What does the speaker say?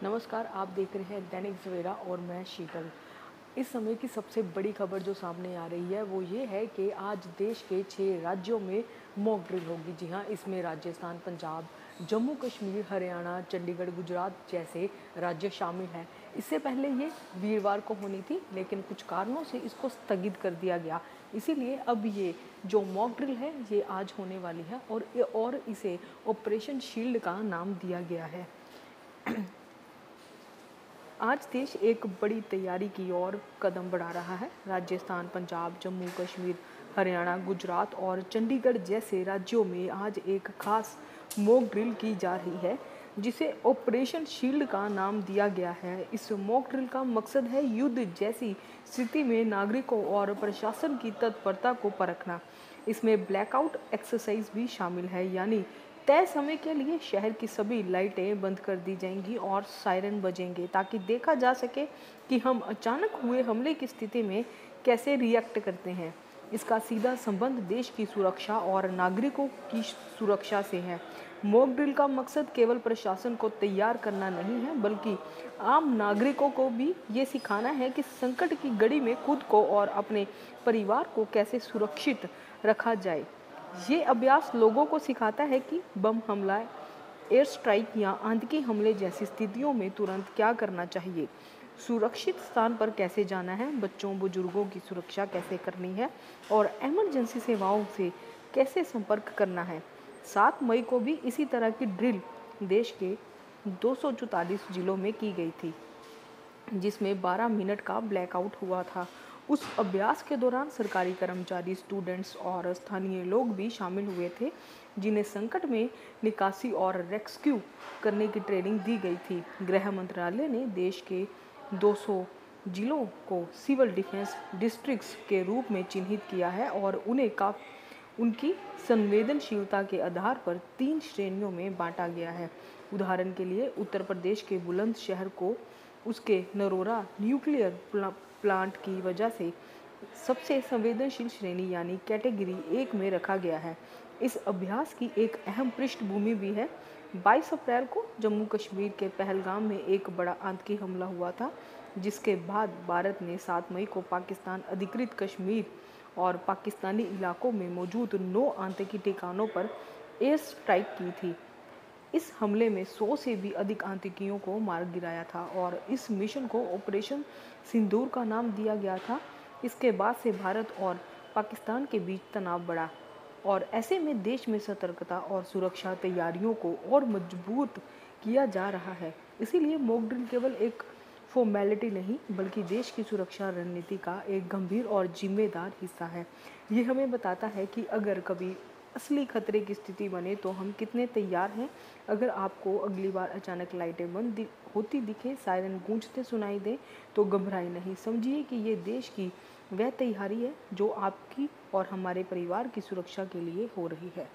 नमस्कार, आप देख रहे हैं दैनिक सवेरा और मैं शीतल। इस समय की सबसे बड़ी खबर जो सामने आ रही है वो ये है कि आज देश के 6 राज्यों में मॉक ड्रिल होगी। जी हाँ, इसमें राजस्थान, पंजाब, जम्मू कश्मीर, हरियाणा, चंडीगढ़, गुजरात जैसे राज्य शामिल हैं। इससे पहले ये वीरवार को होनी थी, लेकिन कुछ कारणों से इसको स्थगित कर दिया गया। इसीलिए अब ये जो मॉक ड्रिल है ये आज होने वाली है और इसे ऑपरेशन शील्ड का नाम दिया गया है। आज देश एक बड़ी तैयारी की ओर कदम बढ़ा रहा है। राजस्थान, पंजाब, जम्मू कश्मीर, हरियाणा, गुजरात और चंडीगढ़ जैसे राज्यों में आज एक खास मॉक ड्रिल की जा रही है, जिसे ऑपरेशन शील्ड का नाम दिया गया है। इस मॉक ड्रिल का मकसद है युद्ध जैसी स्थिति में नागरिकों और प्रशासन की तत्परता को परखना। इसमें ब्लैकआउट एक्सरसाइज भी शामिल है, यानी तय समय के लिए शहर की सभी लाइटें बंद कर दी जाएंगी और सायरन बजेंगे, ताकि देखा जा सके कि हम अचानक हुए हमले की स्थिति में कैसे रिएक्ट करते हैं। इसका सीधा संबंध देश की सुरक्षा और नागरिकों की सुरक्षा से है। मॉक ड्रिल का मकसद केवल प्रशासन को तैयार करना नहीं है, बल्कि आम नागरिकों को भी ये सिखाना है कि संकट की घड़ी में खुद को और अपने परिवार को कैसे सुरक्षित रखा जाए। ये अभ्यास लोगों को सिखाता है कि बम हमला, एयर स्ट्राइक या आतंकी हमले जैसी स्थितियों में तुरंत क्या करना चाहिए, सुरक्षित स्थान पर कैसे जाना है, बच्चों बुजुर्गों की सुरक्षा कैसे करनी है और इमरजेंसी सेवाओं से कैसे संपर्क करना है। 7 मई को भी इसी तरह की ड्रिल देश के 244 जिलों में की गई थी, जिसमें 12 मिनट का ब्लैकआउट हुआ था। उस अभ्यास के दौरान सरकारी कर्मचारी, स्टूडेंट्स और स्थानीय लोग भी शामिल हुए थे, जिन्हें संकट में निकासी और रेस्क्यू करने की ट्रेनिंग दी गई थी। गृह मंत्रालय ने देश के 200 जिलों को सिविल डिफेंस डिस्ट्रिक्ट्स के रूप में चिन्हित किया है और उनकी संवेदनशीलता के आधार पर 3 श्रेणियों में बांटा गया है। उदाहरण के लिए उत्तर प्रदेश के बुलंदशहर को उसके नरोरा न्यूक्लियर प्लांट की वजह से सबसे संवेदनशील श्रेणी यानी कैटेगरी 1 में रखा गया है। इस अभ्यास की एक अहम पृष्ठभूमि भी है। 22 अप्रैल को जम्मू कश्मीर के पहलगाम में एक बड़ा आतंकी हमला हुआ था, जिसके बाद भारत ने 7 मई को पाकिस्तान अधिकृत कश्मीर और पाकिस्तानी इलाकों में मौजूद 9 आतंकी ठिकानों पर एयर स्ट्राइक की थी। इस हमले में 100 से भी अधिक आतंकियों को मार गिराया था और इस मिशन को ऑपरेशन सिंदूर का नाम दिया गया था। इसके बाद से भारत और पाकिस्तान के बीच तनाव बढ़ा और ऐसे में देश में सतर्कता और सुरक्षा तैयारियों को और मजबूत किया जा रहा है। इसीलिए मॉक ड्रिल केवल एक फॉर्मेलिटी नहीं, बल्कि देश की सुरक्षा रणनीति का एक गंभीर और जिम्मेदार हिस्सा है। ये हमें बताता है कि अगर कभी असली खतरे की स्थिति बने तो हम कितने तैयार हैं। अगर आपको अगली बार अचानक लाइटें बंद होती दिखे, सायरन गूंजते सुनाई दे, तो घबराएं नहीं। समझिए कि ये देश की वह तैयारी है जो आपकी और हमारे परिवार की सुरक्षा के लिए हो रही है।